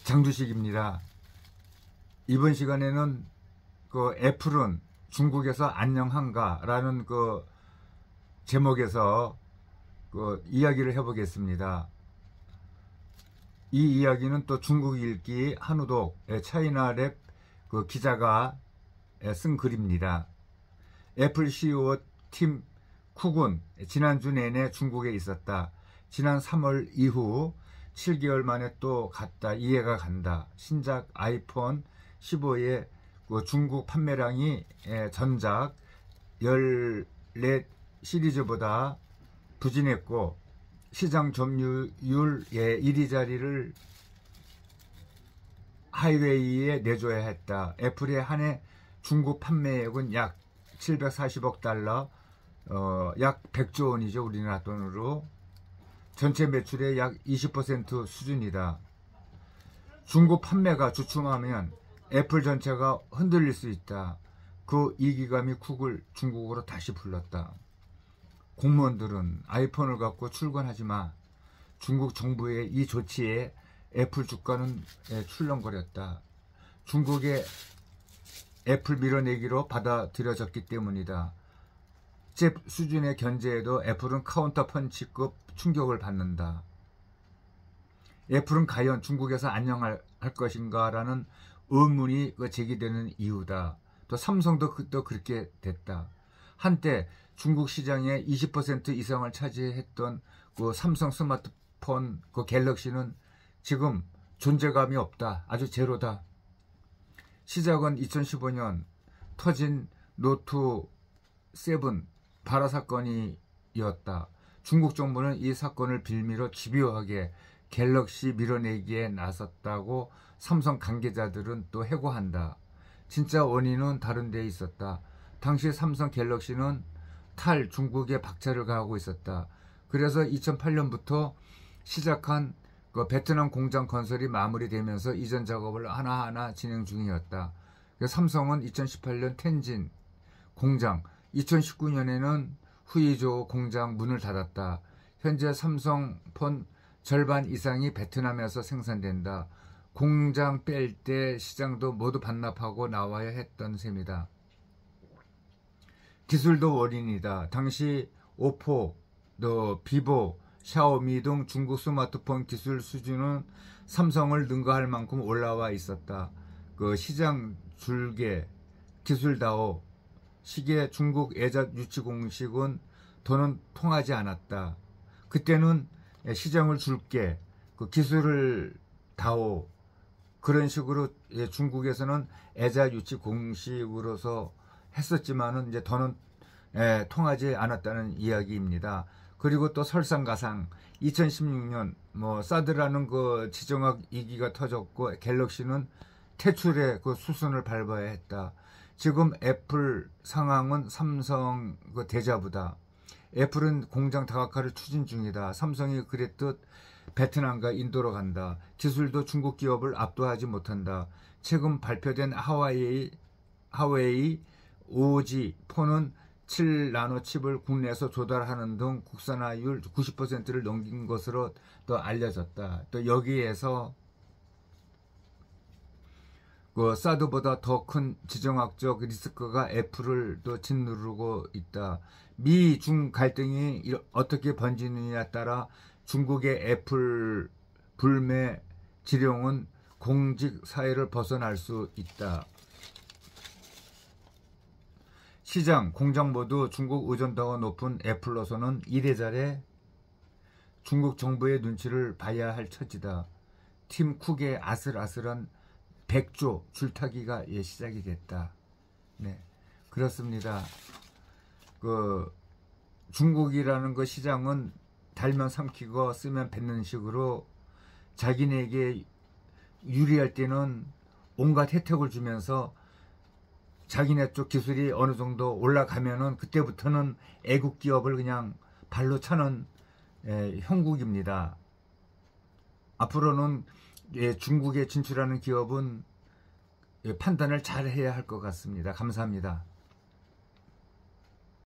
장주식입니다. 이번 시간에는 그 애플은 중국에서 안녕한가라는 그 제목에서 그 이야기를 해보겠습니다. 이 이야기는 또 중국 읽기 한우독 차이나랩 그 기자가 쓴 글입니다. 애플 CEO 팀 쿡은 지난주 내내 중국에 있었다. 지난 3월 이후 7개월 만에 또 갔다. 이해가 간다. 신작 아이폰 15의 그 중국 판매량이 전작 14 시리즈보다 부진했고 시장 점유율 1위 자리를 하이웨이에 내줘야 했다. 애플의 한 해 중국 판매액은 약 740억 달러, 약 100조 원이죠. 우리나라 돈으로. 전체 매출의 약 20% 수준이다. 중국 판매가 주춤하면 애플 전체가 흔들릴 수 있다. 그 이기감이 쿡을 중국으로 다시 불렀다. 공무원들은 아이폰을 갖고 출근하지 마. 중국 정부의 이 조치에 애플 주가는 출렁거렸다. 중국의 애플 밀어내기로 받아들여졌기 때문이다. 잽 수준의 견제에도 애플은 카운터 펀치급 충격을 받는다. 애플은 과연 중국에서 안녕할 것인가 라는 의문이 제기되는 이유다. 또 삼성도 또 그렇게 됐다. 한때 중국 시장의 20% 이상을 차지했던 그 삼성 스마트폰 그 갤럭시는 지금 존재감이 없다. 아주 제로다. 시작은 2015년 터진 노트 7 발화 사건이었다. 중국 정부는 이 사건을 빌미로 집요하게 갤럭시 밀어내기에 나섰다고 삼성 관계자들은 또 해고한다. 진짜 원인은 다른 데에 있었다. 당시 삼성 갤럭시는 중국에 박차를 가하고 있었다. 그래서 2008년부터 시작한 그 베트남 공장 건설이 마무리되면서 이전 작업을 하나하나 진행 중이었다. 삼성은 2018년 텐진 공장, 2019년에는 후이조 공장 문을 닫았다. 현재 삼성폰 절반 이상이 베트남에서 생산된다. 공장 뺄 때 시장도 모두 반납하고 나와야 했던 셈이다. 기술도 원인이다. 당시 오포, 비보, 샤오미 등 중국 스마트폰 기술 수준은 삼성을 능가할 만큼 올라와 있었다. 그 시장 줄게, 기술다오, 시계 중국 애자 유치 공식은 돈은 통하지 않았다. 그때는 시장을 줄게, 그 기술을 다오, 그런 식으로 중국에서는 애자 유치 공식으로서 했었지만은 이제 돈은 통하지 않았다는 이야기입니다. 그리고 또 설상가상 2016년 사드라는 그 지정학 위기가 터졌고 갤럭시는 퇴출의 그 수순을 밟아야 했다. 지금 애플 상황은 삼성 그 대자부다. 애플은 공장 다각화를 추진 중이다. 삼성이 그랬듯 베트남과 인도로 간다. 기술도 중국 기업을 압도하지 못한다. 최근 발표된 하웨이 5G 폰은 7나노 칩을 국내에서 조달하는 등 국산화율 90%를 넘긴 것으로 또 알려졌다. 또 여기에서 그 사드보다 더 큰 지정학적 리스크가 애플을 또 짓누르고 있다. 미-중 갈등이 어떻게 번지느냐에 따라 중국의 애플 불매 지령은 공직 사회를 벗어날 수 있다. 시장, 공장 모두 중국 의존도가 높은 애플로서는 이래저래 중국 정부의 눈치를 봐야 할 처지다. 팀 쿡의 아슬아슬한 100조 줄타기가 시작이 됐다. 네, 그렇습니다. 그 중국이라는 그 시장은 달면 삼키고 쓰면 뱉는 식으로 자기네에게 유리할 때는 온갖 혜택을 주면서 자기네 쪽 기술이 어느 정도 올라가면은 그때부터는 애국 기업을 그냥 발로 차는 형국입니다. 앞으로는 중국에 진출하는 기업은 판단을 잘 해야 할 것 같습니다. 감사합니다.